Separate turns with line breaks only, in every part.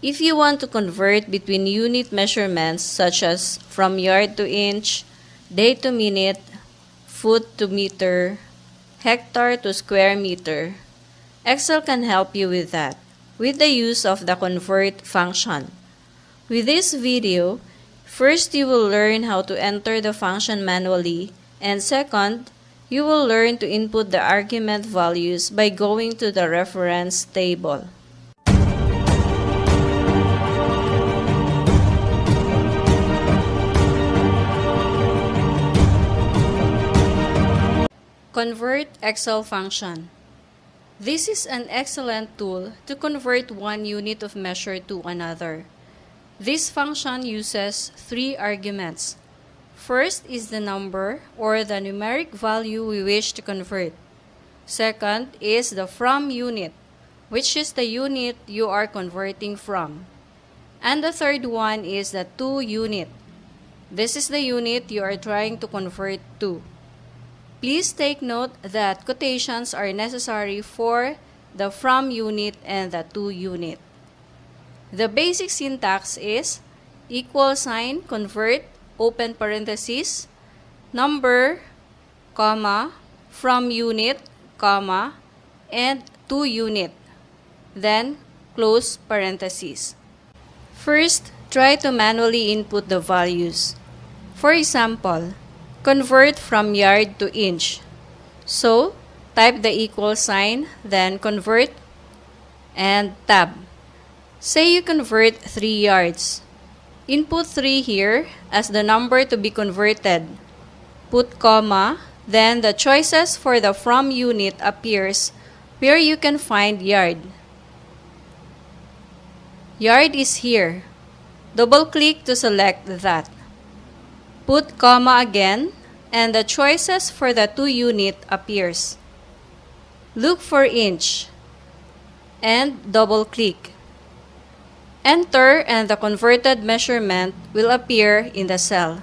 If you want to convert between unit measurements such as from yard to inch, day to minute, foot to meter, hectare to square meter, Excel can help you with that with the use of the convert function. With this video, first you will learn how to enter the function manually, and second, you will learn to input the argument values by going to the reference table. Convert Excel function. This is an excellent tool to convert one unit of measure to another. This function uses three arguments. First is the number or the numeric value we wish to convert. Second is the from unit, which is the unit you are converting from. And the third one is the to unit. This is the unit you are trying to convert to. Please take note that quotations are necessary for the from unit and the to unit. The basic syntax is equal sign, convert, open parenthesis, number, comma, from unit, comma, and to unit, then close parenthesis. First, try to manually input the values. For example, convert from yard to inch. So, type the equal sign, then convert, and tab. Say you convert 3 yards. Input 3 here as the number to be converted. Put comma, then the choices for the from unit appears where you can find yard. Yard is here. Double-click to select that. Put comma again, and the choices for the to unit appears. Look for inch, and double-click. Enter, and the converted measurement will appear in the cell.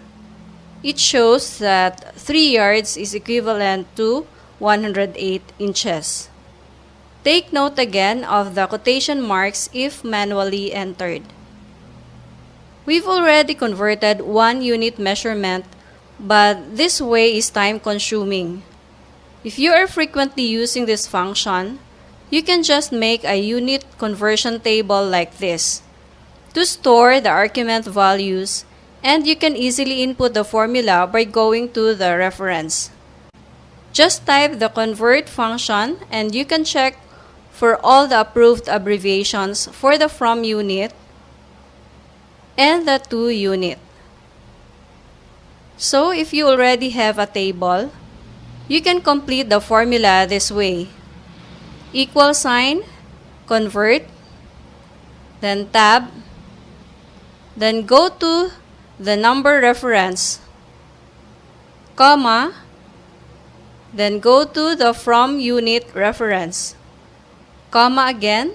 It shows that 3 yards is equivalent to 108 inches. Take note again of the quotation marks if manually entered. We've already converted one unit measurement, but this way is time-consuming. If you are frequently using this function, you can just make a unit conversion table like this to store the argument values, and you can easily input the formula by going to the reference. Just type the convert function and you can check for all the approved abbreviations for the from unit and the to unit. So if you already have a table, you can complete the formula this way. Equal sign, convert, then tab, then go to the number reference, comma, then go to the from unit reference, comma again,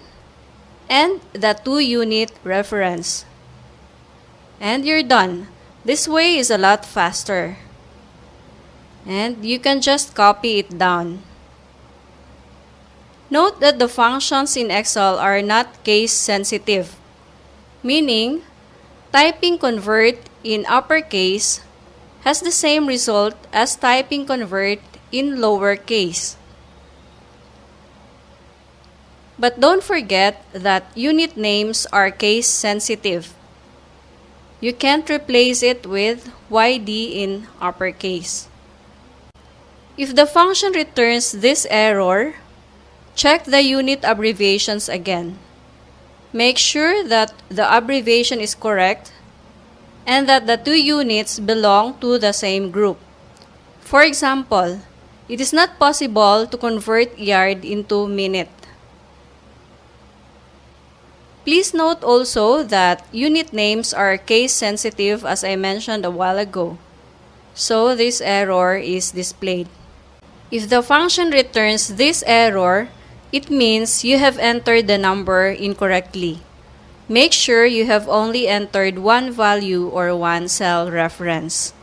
and the to unit reference. And you're done. This way is a lot faster. And you can just copy it down. Note that the functions in Excel are not case sensitive, meaning typing convert in uppercase has the same result as typing convert in lowercase. But don't forget that unit names are case sensitive. You can't replace it with YD in uppercase. If the function returns this error, check the unit abbreviations again. Make sure that the abbreviation is correct and that the two units belong to the same group. For example, it is not possible to convert yard into minute. Please note also that unit names are case sensitive as I mentioned a while ago. So this error is displayed. If the function returns this error, it means you have entered the number incorrectly. Make sure you have only entered one value or one cell reference.